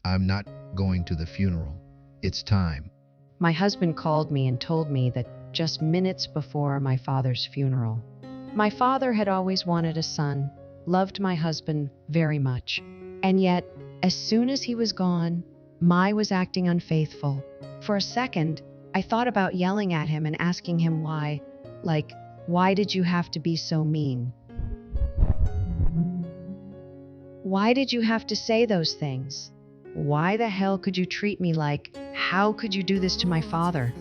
I'm not going to the funeral. It's time. My husband called me and told me that just minutes before my father's funeral. My father had always wanted a son, loved my husband very much. And yet, as soon as he was gone, Mai was acting unfaithful. For a second, I thought about yelling at him and asking him why. Like, why did you have to be so mean? Why did you have to say those things? Why the hell could you treat me like, how could you do this to my father?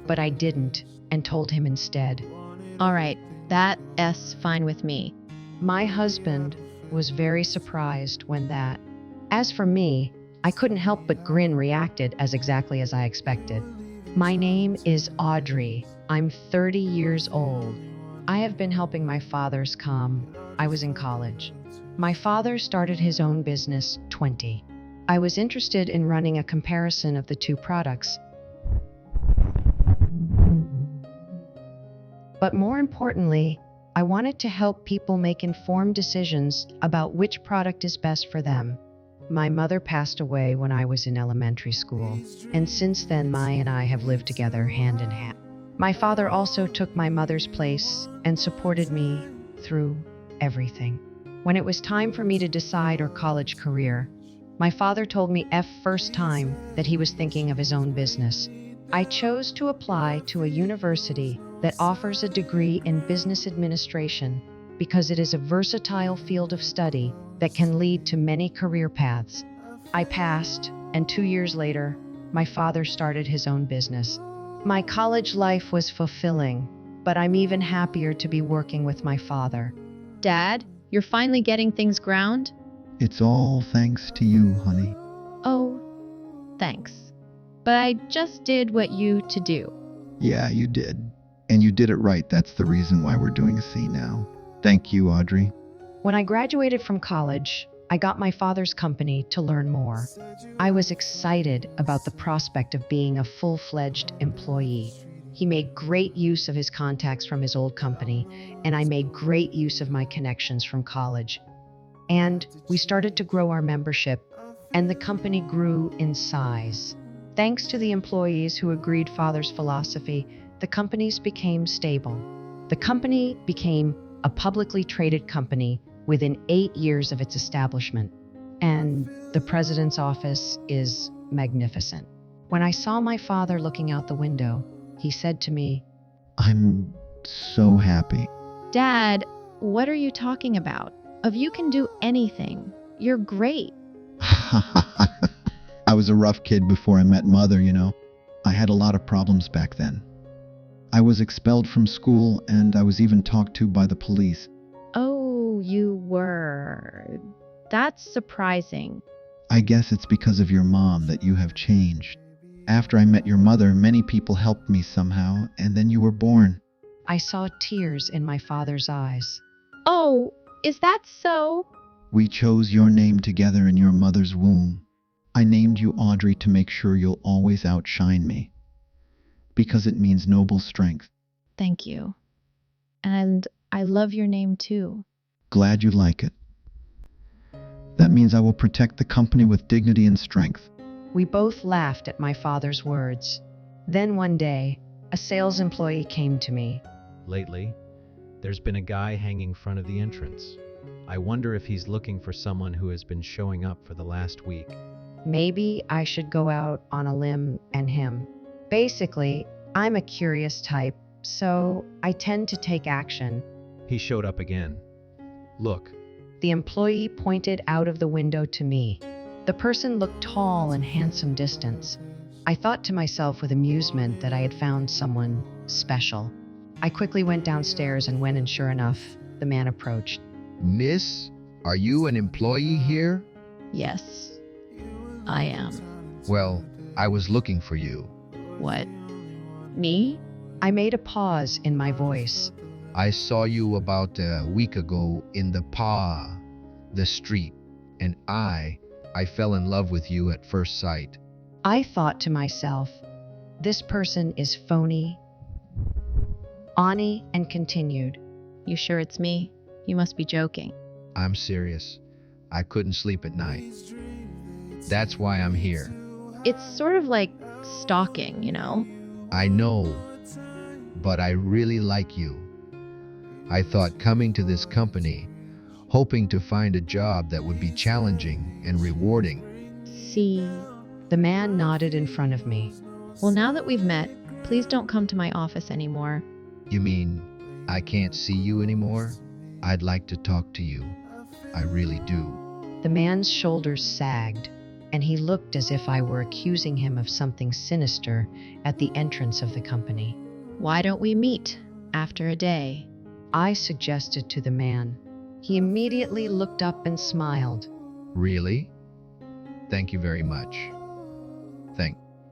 But I didn't, and told him instead. All right, that's fine with me. My husband was very surprised when that. As for me, I couldn't help but grin reacted as exactly as I expected. My name is Audrey. I'm 30 years old. I have been helping my father's come. I was in college. My father started his own business 20. I was interested in running a comparison of the two products. But more importantly, I wanted to help people make informed decisions about which product is best for them. My mother passed away when I was in elementary school, and since then Mai and I have lived together hand in hand. My father also took my mother's place and supported me through everything. When it was time for me to decide our college career, my father told me first time that he was thinking of his own business. I chose to apply to a university that offers a degree in business administration because it is a versatile field of study that can lead to many career paths. I passed, and 2 years later, my father started his own business. My college life was fulfilling, but I'm even happier to be working with my father. Dad, you're finally getting things ground? It's all thanks to you, honey. Oh, thanks. But I just did what you to do. Yeah, you did. And you did it right. That's the reason why we're doing C now. Thank you, Audrey. When I graduated from college, I got my father's company to learn more. I was excited about the prospect of being a full-fledged employee. He made great use of his contacts from his old company, and I made great use of my connections from college. And we started to grow our membership, and the company grew in size. Thanks to the employees who agreed Father's philosophy, the companies became stable. The company became a publicly traded company within 8 years of its establishment. And the president's office is magnificent. When I saw my father looking out the window, he said to me, I'm so happy. Dad, what are you talking about? If you can do anything, you're great. I was a rough kid before I met Mother, you know. I had a lot of problems back then. I was expelled from school, and I was even talked to by the police. Oh, you were. That's surprising. I guess it's because of your mom that you have changed. After I met your mother, many people helped me somehow, and then you were born. I saw tears in my father's eyes. Oh, is that so? We chose your name together in your mother's womb. I named you Audrey to make sure you'll always outshine me, because it means noble strength. Thank you. And I love your name too. Glad you like it. That means I will protect the company with dignity and strength. We both laughed at my father's words. Then one day, a sales employee came to me. Lately, there's been a guy hanging in front of the entrance. I wonder if he's looking for someone who has been showing up for the last week. Maybe I should go out on a limb and him. Basically, I'm a curious type, so I tend to take action. He showed up again. Look, The employee pointed out of the window to me. The person looked tall and handsome distance. I thought to myself with amusement that I had found someone special. I quickly went downstairs and when, and sure enough, the man approached. Miss, are you an employee here? Yes, I am. Well, I was looking for you. What? Me? I made a pause in my voice. I saw you about a week ago in the street, and I fell in love with you at first sight. I thought to myself, this person is phony. Ani, and continued. You sure it's me? You must be joking. I'm serious. I couldn't sleep at night. That's why I'm here. It's sort of like stalking, you know? I know, but I really like you. I thought coming to this company, hoping to find a job that would be challenging and rewarding. See. The man nodded in front of me. Well, now that we've met, please don't come to my office anymore. You mean I can't see you anymore? I'd like to talk to you. I really do. The man's shoulders sagged, and he looked as if I were accusing him of something sinister at the entrance of the company. Why don't we meet after a day? I suggested to the man. He immediately looked up and smiled. Really? Thank you very much.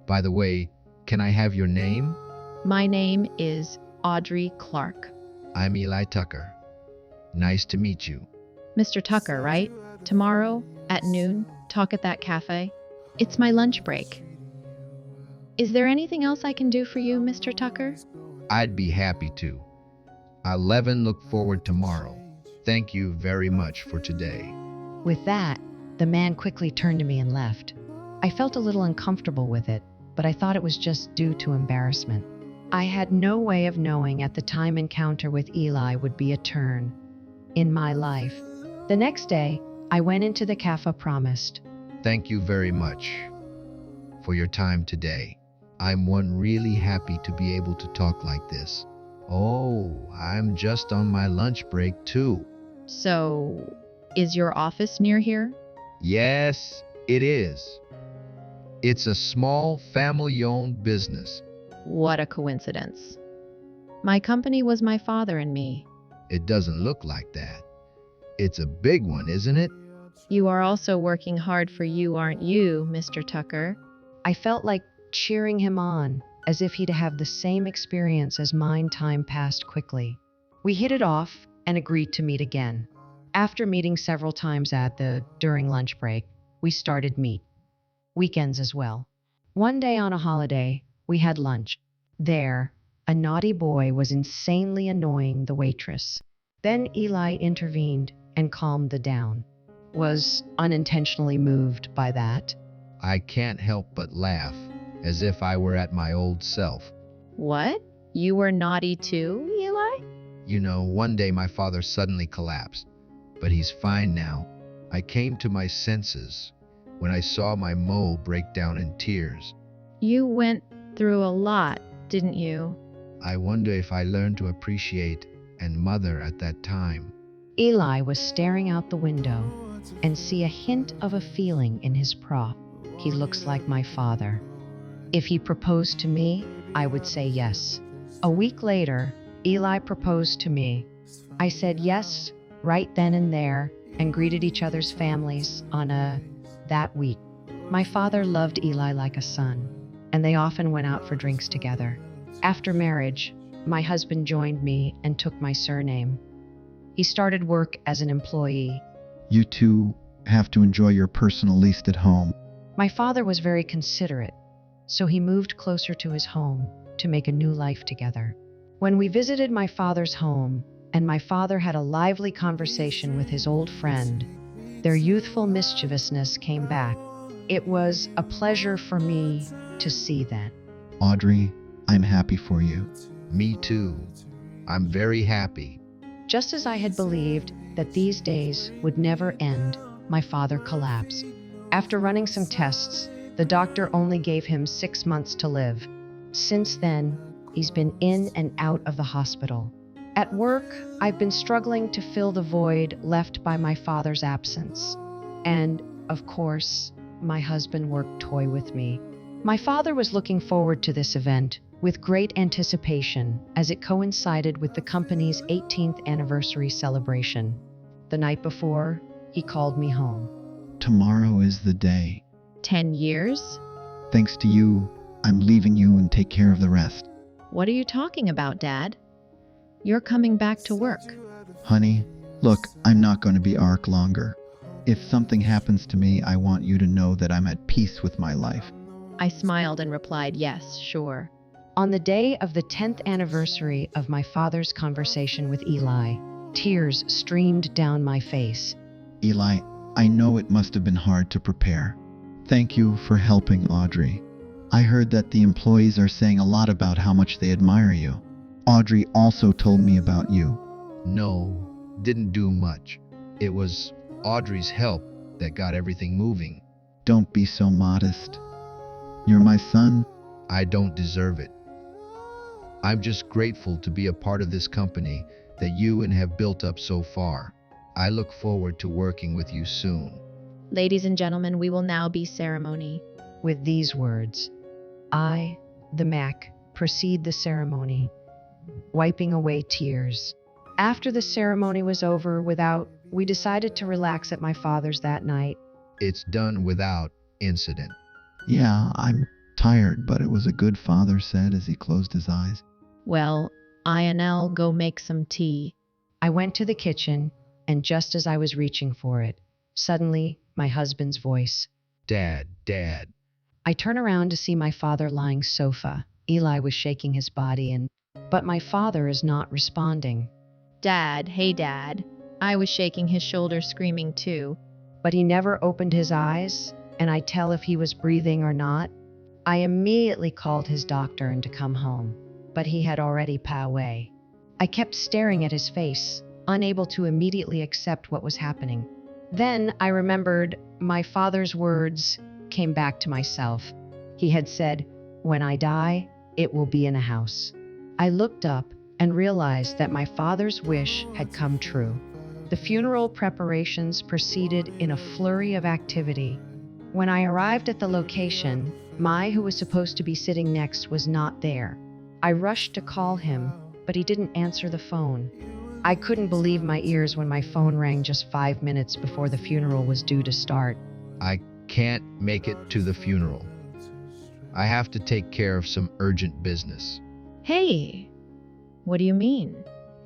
By the way, can I have your name? My name is Audrey Clark. I'm Eli Tucker. Nice to meet you. Mr. Tucker, right? Tomorrow at noon, talk at that cafe. It's my lunch break. Is there anything else I can do for you, Mr. Tucker? I'd be happy to. I'll look forward tomorrow. Thank you very much for today. With that, the man quickly turned to me and left. I felt a little uncomfortable with it, but I thought it was just due to embarrassment. I had no way of knowing at the time encounter with Eli would be a turn in my life. The next day, I went into the cafe promised. Thank you very much for your time today. I'm really happy to be able to talk like this. Oh, I'm just on my lunch break too. So, is your office near here? Yes, it is. It's a small family-owned business. What a coincidence. My company was my father and me. It doesn't look like that. It's a big one, isn't it? You are also working hard for you, aren't you, Mr. Tucker? I felt like cheering him on, as if he'd have the same experience as mine. Time passed quickly. We hit it off and agreed to meet again. After meeting several times during lunch break, we started meet. Weekends as well. One day on a holiday, we had lunch. There, a naughty boy was insanely annoying the waitress. Then Eli intervened and calmed the down. Was unintentionally moved by that. I can't help but laugh, as if I were at my old self. What? You were naughty too, Eli? You know, one day my father suddenly collapsed, but he's fine now. I came to my senses when I saw my mole break down in tears. You went through a lot, didn't you? I wonder if I learned to appreciate and mother at that time. Eli was staring out the window and see a hint of a feeling in his prop. He looks like my father. If he proposed to me, I would say yes. A week later, Eli proposed to me. I said yes right then and there and greeted each other's families on that week. My father loved Eli like a son, and they often went out for drinks together. After marriage, my husband joined me and took my surname. He started work as an employee. You two have to enjoy your personal lease at home. My father was very considerate, so he moved closer to his home to make a new life together. When we visited my father's home, and my father had a lively conversation with his old friend, their youthful mischievousness came back. It was a pleasure for me to see that. Audrey, I'm happy for you. Me too. I'm very happy. Just as I had believed that these days would never end, my father collapsed. After running some tests, the doctor only gave him 6 months to live. Since then, he's been in and out of the hospital. At work, I've been struggling to fill the void left by my father's absence. And, of course, my husband worked toy with me. My father was looking forward to this event with great anticipation as it coincided with the company's 18th anniversary celebration. The night before, he called me home. Tomorrow is the day. 10 years? Thanks to you, I'm leaving you and take care of the rest. What are you talking about, Dad? You're coming back to work. Honey, look, I'm not going to be ARC longer. If something happens to me, I want you to know that I'm at peace with my life. I smiled and replied, yes, sure. On the day of the 10th anniversary of my father's conversation with Eli, tears streamed down my face. Eli, I know it must have been hard to prepare Thank you for helping, Audrey. I heard that the employees are saying a lot about how much they admire you. Audrey also told me about you. No, didn't do much. It was Audrey's help that got everything moving. Don't be so modest. You're my son. I don't deserve it. I'm just grateful to be a part of this company that you and have built up so far. I look forward to working with you soon. Ladies and gentlemen, we will now be ceremony. With these words, I, the Mac, proceed the ceremony, wiping away tears. After the ceremony was over we decided to relax at my father's that night. It's done without incident. Yeah, I'm tired, but it was a good father said as he closed his eyes. Well, I and Elle go make some tea. I went to the kitchen, and just as I was reaching for it, suddenly my husband's voice. Dad. I turn around to see my father lying sofa. Eli was shaking his body but my father is not responding. Dad, hey Dad. I was shaking his shoulder screaming too. But he never opened his eyes, and I tell if he was breathing or not. I immediately called his doctor to come home, but he had already passed away. I kept staring at his face, unable to immediately accept what was happening. Then I remembered my father's words came back to myself. He had said, "When I die, it will be in a house." I looked up and realized that my father's wish had come true. The funeral preparations proceeded in a flurry of activity. When I arrived at the location, Mai, who was supposed to be sitting next, was not there. I rushed to call him, but he didn't answer the phone. I couldn't believe my ears when my phone rang just 5 minutes before the funeral was due to start. I can't make it to the funeral. I have to take care of some urgent business. Hey, what do you mean?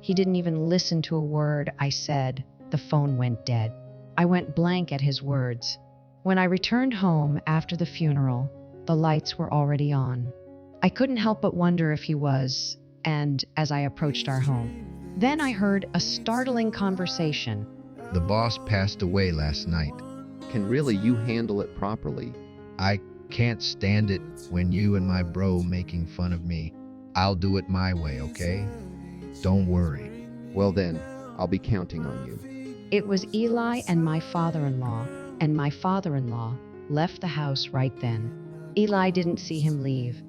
He didn't even listen to a word I said. The phone went dead. I went blank at his words. When I returned home after the funeral, the lights were already on. I couldn't help but wonder if he was, and as I approached our home, then I heard a startling conversation. The boss passed away last night. Can really you handle it properly? I can't stand it when you and my bro making fun of me. I'll do it my way, okay? Don't worry. Well then, I'll be counting on you. It was Eli and my father-in-law left the house right then. Eli didn't see him leave.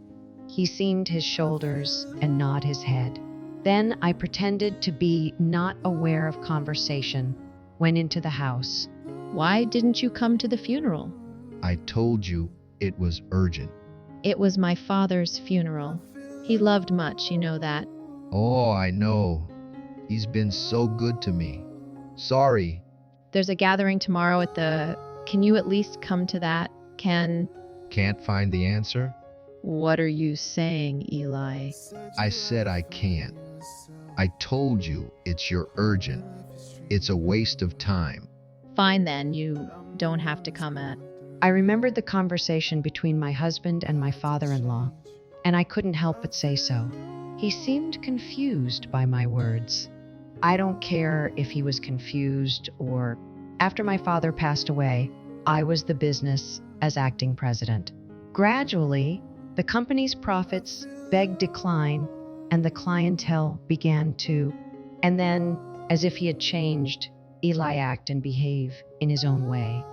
He seamed his shoulders and nod his head. Then I pretended to be not aware of conversation, went into the house. Why didn't you come to the funeral? I told you it was urgent. It was my father's funeral. He loved much, you know that. Oh, I know. He's been so good to me. Sorry. There's a gathering tomorrow at the... Can you at least come to that? Can't find the answer? What are you saying, Eli? I said I can't. I told you it's your urgent. It's a waste of time. Fine then, you don't have to come at... I remembered the conversation between my husband and my father-in-law, and I couldn't help but say so. He seemed confused by my words. I don't care if he was confused or... After my father passed away, I was the business as acting president. Gradually, the company's profits begged decline, and the clientele began to... And then, as if he had changed, Eli act and behave in his own way.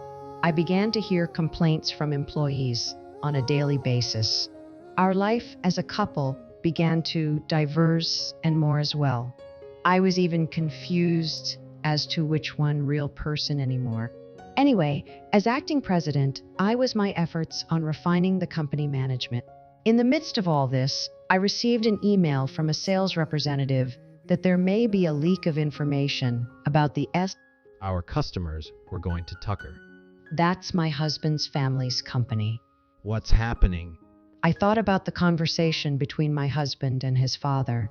I began to hear complaints from employees on a daily basis. Our life as a couple began to diverge and more as well. I was even confused as to which one real person anymore. Anyway, as acting president, I was my efforts on refining the company management. In the midst of all this, I received an email from a sales representative that there may be a leak of information about the Our customers were going to Tucker. That's my husband's family's company. What's happening? I thought about the conversation between my husband and his father.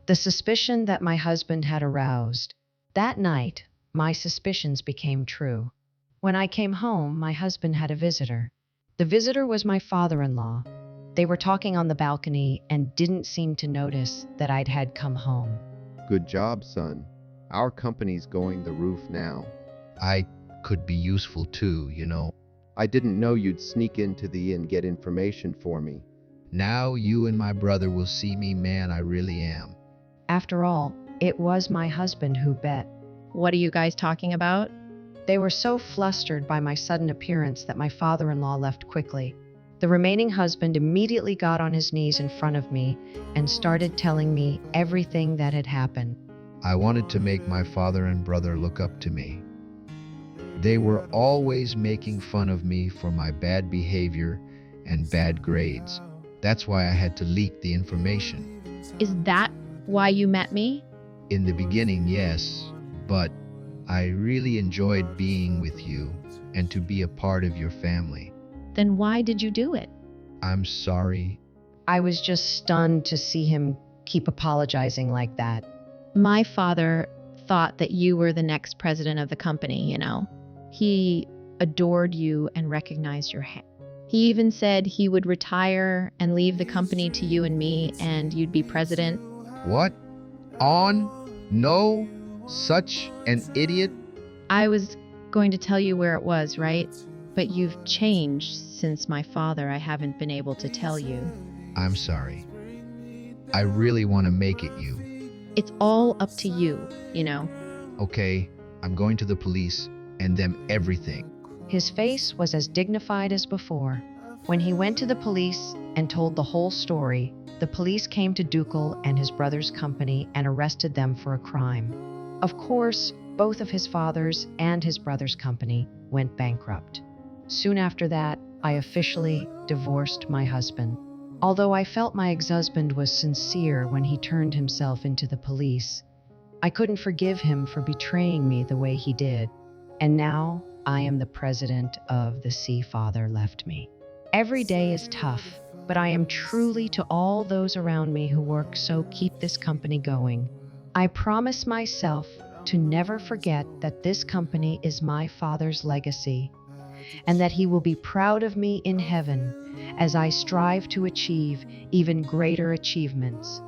The suspicion that my husband had aroused. That night, my suspicions became true. When I came home, my husband had a visitor. The visitor was my father-in-law. They were talking on the balcony and didn't seem to notice that I'd had come home. Good job, son. Our company's going the roof now. I could be useful too, you know. I didn't know you'd sneak into the inn get information for me. Now you and my brother will see me man I really am. After all, it was my husband who bet. What are you guys talking about? They were so flustered by my sudden appearance that my father-in-law left quickly. The remaining husband immediately got on his knees in front of me and started telling me everything that had happened. I wanted to make my father and brother look up to me. They were always making fun of me for my bad behavior and bad grades. That's why I had to leak the information. Is that why you met me? In the beginning, yes, but I really enjoyed being with you and to be a part of your family. Then why did you do it? I'm sorry. I was just stunned to see him keep apologizing like that. My father thought that you were the next president of the company, you know. He adored you and recognized your He even said he would retire and leave the company to you and me, and you'd be president. What? No, such an idiot. I was going to tell you where it was, right? But you've changed since my father. I haven't been able to tell you. I'm sorry. I really want to make it you. It's all up to you, you know. Okay, I'm going to the police and them everything. His face was as dignified as before. When he went to the police and told the whole story, the police came to Ducal and his brother's company and arrested them for a crime. Of course, both of his father's and his brother's company went bankrupt. Soon after that, I officially divorced my husband. Although I felt my ex-husband was sincere when he turned himself into the police, I couldn't forgive him for betraying me the way he did. And now I am the president of the Sea Father Left Me. Every day is tough, but I am truly to all those around me who work so keep this company going. I promise myself to never forget that this company is my father's legacy, and that he will be proud of me in heaven as I strive to achieve even greater achievements.